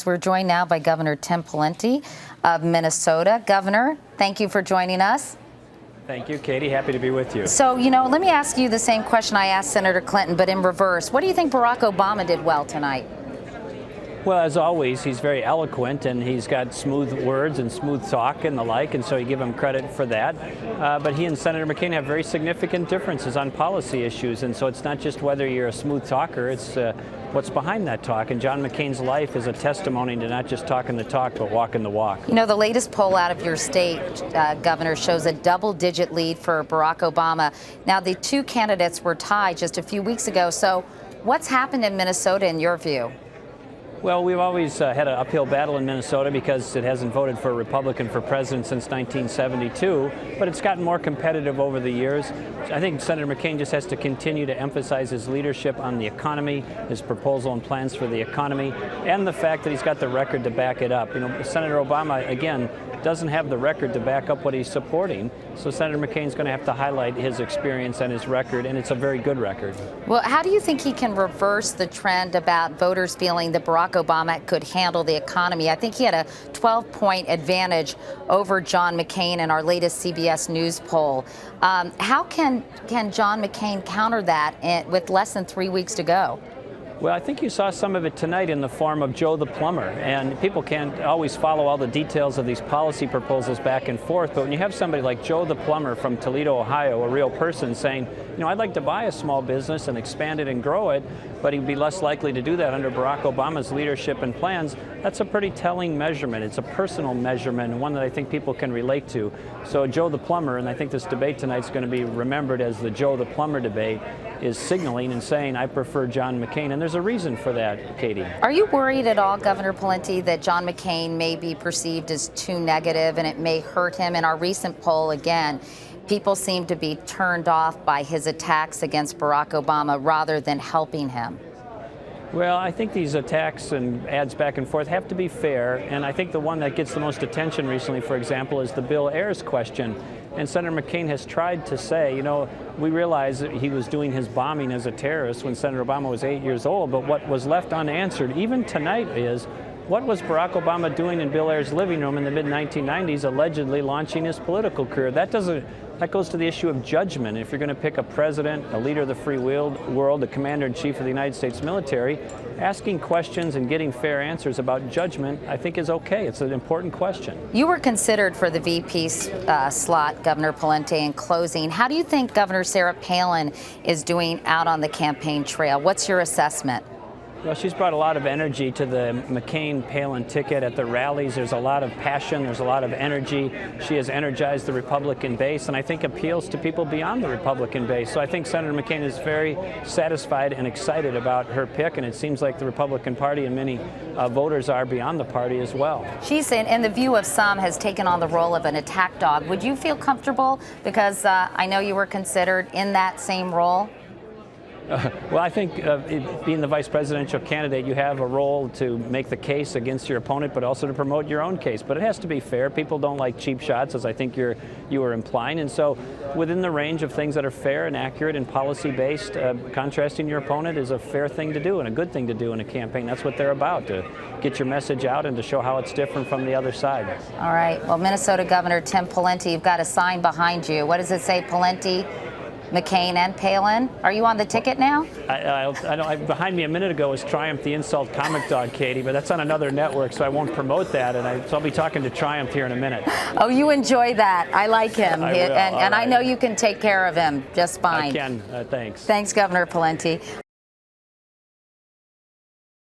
Thanks. We're joined now by Governor Tim Pawlenty of Minnesota. Governor, thank you for joining us. Thank you, Katie. Happy to be with you. So, let me ask you the same question I asked Senator Clinton, but in reverse. What do you think Barack Obama did well tonight? Well, as always, he's very eloquent and he's got smooth words and smooth talk and the like, and so you give him credit for that. But he and Senator McCain have very significant differences on policy issues, and so it's not just whether you're a smooth talker, it's what's behind that talk. And John McCain's life is a testimony to not just talking the talk, but walking the walk. The latest poll out of your state, Governor, shows a double-digit lead for Barack Obama. Now, the two candidates were tied just a few weeks ago, so what's happened in Minnesota in your view? Well, we've always had an uphill battle in Minnesota because it hasn't voted for a Republican for president since 1972, but it's gotten more competitive over the years. I think Senator McCain just has to continue to emphasize his leadership on the economy, his proposal and plans for the economy, and the fact that he's got the record to back it up. Senator Obama, again, doesn't have the record to back up what he's supporting, so Senator McCain's going to have to highlight his experience and his record, and it's a very good record. Well, how do you think he can reverse the trend about voters feeling that Barack Obama could handle the economy? I think he had a 12-point advantage over John McCain in our latest CBS News poll. How can John McCain counter that with less than 3 weeks to go? Well, I think you saw some of it tonight in the form of Joe the Plumber, and people can't always follow all the details of these policy proposals back and forth, but when you have somebody like Joe the Plumber from Toledo, Ohio, a real person saying, I'd like to buy a small business and expand it and grow it, but he'd be less likely to do that under Barack Obama's leadership and plans, that's a pretty telling measurement. It's a personal measurement, and one that I think people can relate to. So Joe the Plumber, and I think this debate tonight is going to be remembered as the Joe the Plumber debate, is signaling and saying, I prefer John McCain. And there's a reason for that, Katie. Are you worried at all, Governor Pawlenty, that John McCain may be perceived as too negative and it may hurt him? In our recent poll, again, people seem to be turned off by his attacks against Barack Obama rather than helping him. Well, I think these attacks and ads back and forth have to be fair, and I think the one that gets the most attention recently, for example, is the Bill Ayers question. And Senator McCain has tried to say, we realize that he was doing his bombing as a terrorist when Senator Obama was 8 years old, but what was left unanswered, even tonight, is what was Barack Obama doing in Bill Ayers' living room in the mid-1990s, allegedly launching his political career? That goes to the issue of judgment. If you're going to pick a president, a leader of the free world, the commander-in-chief of the United States military, asking questions and getting fair answers about judgment, I think is okay. It's an important question. You were considered for the VP slot, Governor Pawlenty, in closing. How do you think Governor Sarah Palin is doing out on the campaign trail? What's your assessment? Well, she's brought a lot of energy to the McCain-Palin ticket at the rallies. There's a lot of passion. There's a lot of energy. She has energized the Republican base, and I think appeals to people beyond the Republican base. So I think Senator McCain is very satisfied and excited about her pick, and it seems like the Republican Party and many voters are beyond the party as well. She's, in the view of some, has taken on the role of an attack dog. Would you feel comfortable, because I know you were considered in that same role? Well, I think being the vice presidential candidate, you have a role to make the case against your opponent, but also to promote your own case. But it has to be fair. People don't like cheap shots, as I think you were implying. And so within the range of things that are fair and accurate and policy-based, contrasting your opponent is a fair thing to do and a good thing to do in a campaign. That's what they're about, to get your message out and to show how it's different from the other side. All right. Well, Minnesota Governor Tim Pawlenty, you've got a sign behind you. What does it say, Pawlenty, McCain, and Palin? Are you on the ticket now? Behind me a minute ago was Triumph, the insult comic dog, Katie, but that's on another network, so I won't promote that. So I'll be talking to Triumph here in a minute. Oh, you enjoy that. I like him. I will. And I know you can take care of him just fine. I can. Thanks. Thanks, Governor Pawlenty.